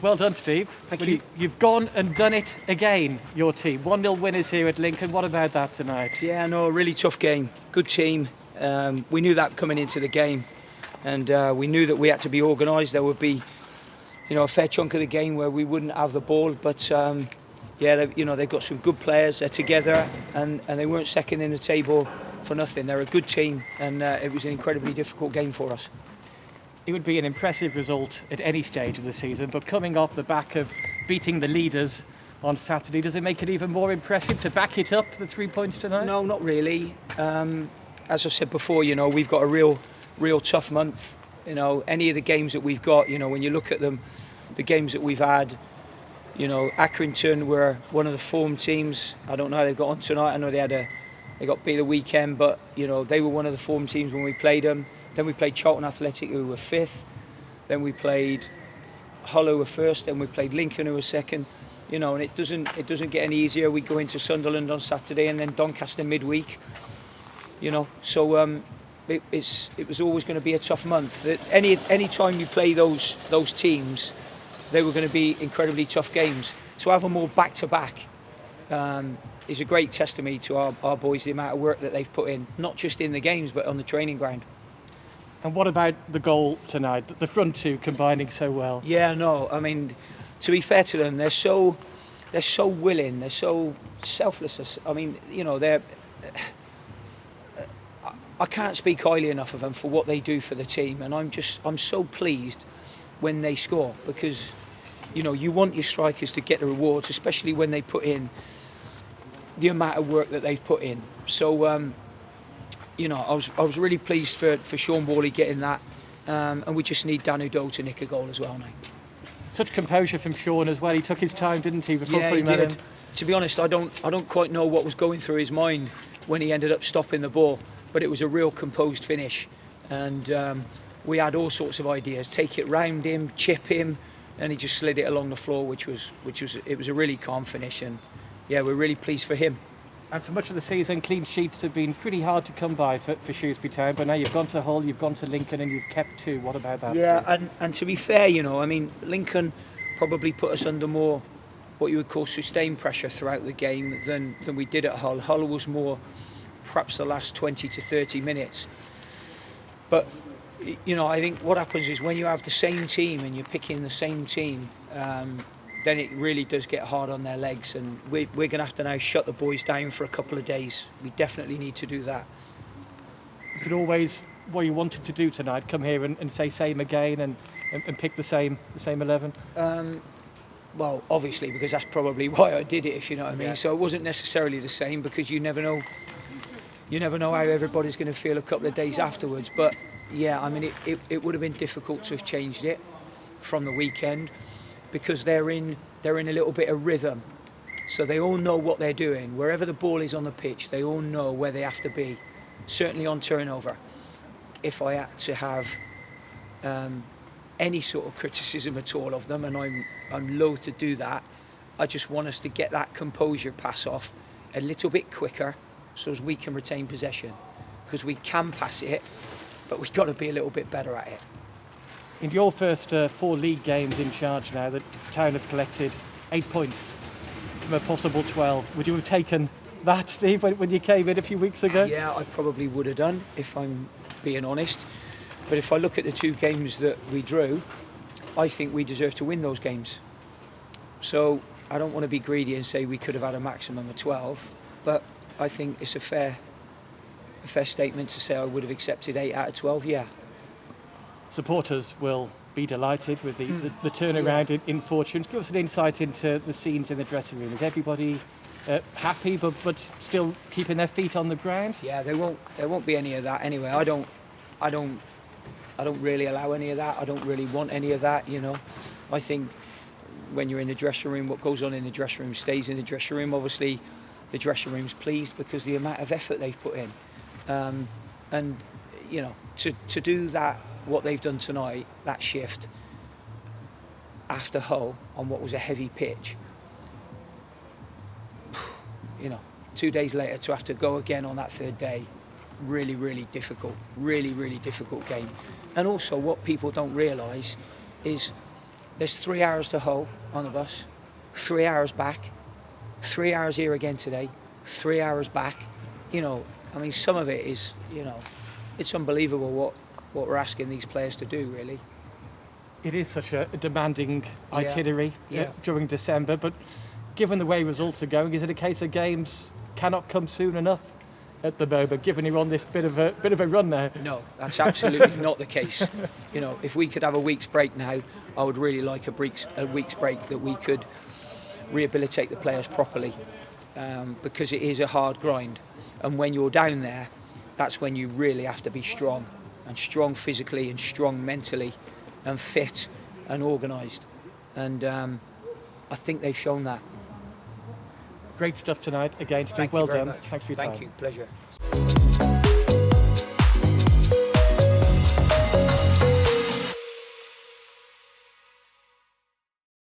Well done, Steve. Thank Well, you. You've gone and done it again, your team. 1-0 winners here at Lincoln. What about that tonight? Yeah, no, really tough game. Good team. We knew that coming into the game, and we knew that we had to be organised. There would be, a fair chunk of the game where we wouldn't have the ball, but they've got some good players. They're together, and they weren't second in the table for nothing. They're a good team, and it was an incredibly difficult game for us. It would be an impressive result at any stage of the season, but coming off the back of beating the leaders on Saturday, does it make it even more impressive to back it up, the 3 points tonight? No, not really. As I said before, we've got a real tough month. Any of the games that we've got, when you look at them, the games that we've had, Accrington were one of the form teams. I don't know how they've got on tonight. I know they got beat the weekend, but they were one of the form teams when we played them. Then we played Charlton Athletic, who were fifth. Then we played Hull, who were first. Then we played Lincoln, who were second. And it doesn't get any easier. We go into Sunderland on Saturday, and then Doncaster midweek. So it was always going to be a tough month. Any time you play those teams, they were going to be incredibly tough games. To have them all back to back is a great testimony to our boys, the amount of work that they've put in, not just in the games but on the training ground. And what about the goal tonight? The front two combining so well. Yeah, no, I mean, to be fair to them, they're so willing, they're so selfless. I mean, I can't speak highly enough of them for what they do for the team, and I'm so pleased when they score, because you want your strikers to get the rewards, especially when they put in the amount of work that they've put in. So I was really pleased for Sean Worley getting that, and we just need Dan Udoh to nick a goal as well now. Such composure from Sean as well. He took his time, didn't he, before putting that in? To be honest, I don't quite know what was going through his mind when he ended up stopping the ball, but it was a real composed finish, and we had all sorts of ideas: take it round him, chip him, and he just slid it along the floor, which was a really calm finish, and yeah, we're really pleased for him. And for much of the season, clean sheets have been pretty hard to come by for Shrewsbury Town, but now you've gone to Hull, you've gone to Lincoln, and you've kept two. What about that? Yeah, and to be fair, I mean, Lincoln probably put us under more what you would call sustained pressure throughout the game than we did at Hull. Hull was more perhaps the last 20 to 30 minutes. But, I think what happens is when you have the same team and you're picking the same team, then it really does get hard on their legs, and we're going to have to now shut the boys down for a couple of days. We definitely need to do that. Is it always what you wanted to do tonight? Come here and say same again and pick the same 11? Well, obviously, because that's probably why I did it, if you know what I mean. Yeah. So it wasn't necessarily the same, because you never know how everybody's going to feel a couple of days afterwards. But yeah, I mean, it would have been difficult to have changed it from the weekend, because they're in a little bit of rhythm. So they all know what they're doing. Wherever the ball is on the pitch, they all know where they have to be. Certainly on turnover. If I had to have any sort of criticism at all of them, and I'm loath to do that, I just want us to get that composure pass off a little bit quicker, so as we can retain possession, because we can pass it, but we've got to be a little bit better at it. In your first 4 league games in charge now, the Town have collected 8 points from a possible 12. Would you have taken that, Steve, when you came in a few weeks ago? Yeah, I probably would have done, if I'm being honest. But if I look at the 2 games that we drew, I think we deserve to win those games. So I don't want to be greedy and say we could have had a maximum of 12, but I think it's a fair statement to say I would have accepted 8 out of 12, yeah. Supporters will be delighted with the turnaround in fortunes. Give us an insight into the scenes in the dressing room. Is everybody happy but still keeping their feet on the ground? Yeah, there won't be any of that anyway. I don't really allow any of that. I don't really want any of that, I think when you're in the dressing room, what goes on in the dressing room stays in the dressing room. Obviously, the dressing room's pleased because the amount of effort they've put in. And, to do that, what they've done tonight, that shift, after Hull, on what was a heavy pitch, 2 days later to have to go again on that third day, really, really difficult game. And also what people don't realise is there's 3 hours to Hull on the bus, 3 hours back, 3 hours here again today, 3 hours back. You know, I mean, some of it is, you know, it's unbelievable what we're asking these players to do, really. It is such a demanding itinerary Yeah. during December, but given the way results are going, is it a case of games cannot come soon enough at the moment, given you're on this bit of a run now? No, that's absolutely not the case. You know, if we could have a week's break now, I would really like a week's break that we could rehabilitate the players properly, because it is a hard grind. And when you're down there, that's when you really have to be strong, and strong physically and strong mentally and fit and organised. And I think they've shown that. Great stuff tonight again, Steve. Thank you Well very done. much. Thanks for your time. Thank you. Pleasure.